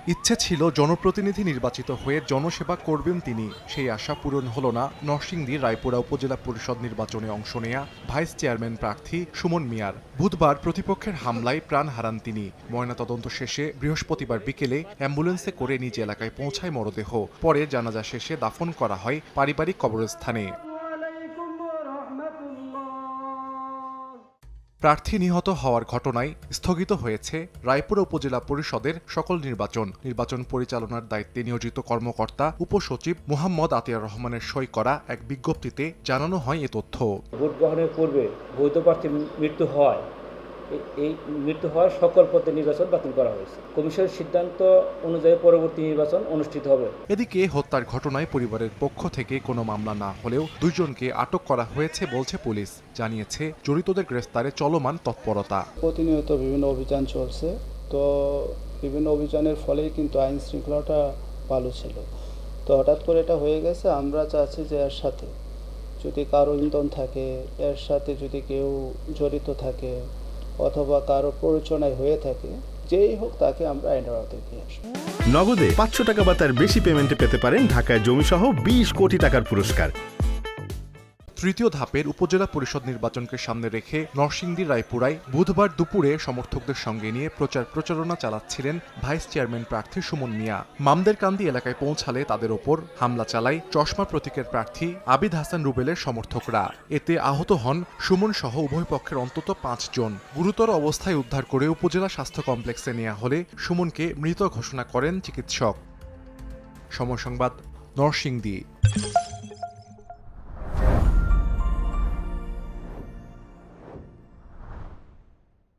ইচ্ছে ছিল জনপ্রতিনিধি নির্বাচিত হয়ে জনসেবা করবেন তিনি, সেই আশা পূরণ হল না নরসিংদী রায়পুরা উপজেলা পরিষদ নির্বাচনে অংশ নেয়া ভাইস চেয়ারম্যান প্রার্থী সুমন মিয়ার। বুধবার প্রতিপক্ষের হামলায় প্রাণ হারান তিনি। ময়নাতদন্ত শেষে বৃহস্পতিবার বিকেলে অ্যাম্বুলেন্সে করে নিজ এলাকায় পৌঁছায় মরদেহ। পরে জানাজা শেষে দাফন করা হয় পারিবারিক কবরস্থানে। প্রার্থী নিহত হওয়ার ঘটনায় স্থগিত হয়েছে রায়পুরা উপজেলা পরিষদের সকল নির্বাচন পরিচালনার দায়িত্বে নিয়োজিত কর্মকর্তা উপসচিব মুহাম্মদ আতিয়ার রহমানের সই করা এক বিজ্ঞপ্তিতে জানানো হয় এ তথ্য। ভোট গ্রহণের পূর্বে বৈধ প্রার্থীর মৃত্যু হওয়ায় সকল পদে নির্বাচন বাতিল করা হয়েছে। কমিশনের সিদ্ধান্ত অনুযায়ী পরবর্তী নির্বাচন অনুষ্ঠিত হবে। এদিকে হত্যার ঘটনায় পরিবারের পক্ষ থেকে কোনো মামলা না হলেও দুইজনকে আটক করা হয়েছে বলছে পুলিশ। জানিয়েছে জড়িতদের গ্রেফতারে চলমান তৎপরতা। প্রতিনিয়ত বিভিন্ন অভিযান চলছে, তো বিভিন্ন অভিযানের ফলেই কিন্তু আইন শৃঙ্খলাটা ভালো ছিল। তো হঠাৎ করে এটা হয়ে গেছে। আমরা চাচ্ছি যে এর সাথে যদি কারো ইন্ধন থাকে, এর সাথে যদি কেউ জড়িত থাকে অথবা কারো প্ররোচনায় হয়ে থাকে, যেই হোক তাকে আমরা আইনের আওতায় নিয়ে আসবো। নগদে 500 টাকা বা তার বেশি পেমেন্টে পেতে পারেন ঢাকায় জমিসহ 20 কোটি টাকার পুরস্কার। তৃতীয় ধাপের উপজেলা পরিষদ নির্বাচনকে সামনে রেখে নরসিংদী রায়পুরায় বুধবার দুপুরে সমর্থকদের সঙ্গে নিয়ে প্রচারণা চালাচ্ছিলেন ভাইস চেয়ারম্যান প্রার্থী সুমন মিয়া। মামদেরকান্দি এলাকায় পৌঁছালে তাদের ওপর হামলা চালায় চশমা প্রতীকের প্রার্থী আবিদ হাসান রুবেলের সমর্থকরা। এতে আহত হন সুমন সহ উভয় পক্ষের অন্তত 5 জন। গুরুতর অবস্থায় উদ্ধার করে উপজেলা স্বাস্থ্য কমপ্লেক্সে নেওয়া হলে সুমনকে মৃত ঘোষণা করেন চিকিৎসক। সময় সংবাদ, নরসিংদী।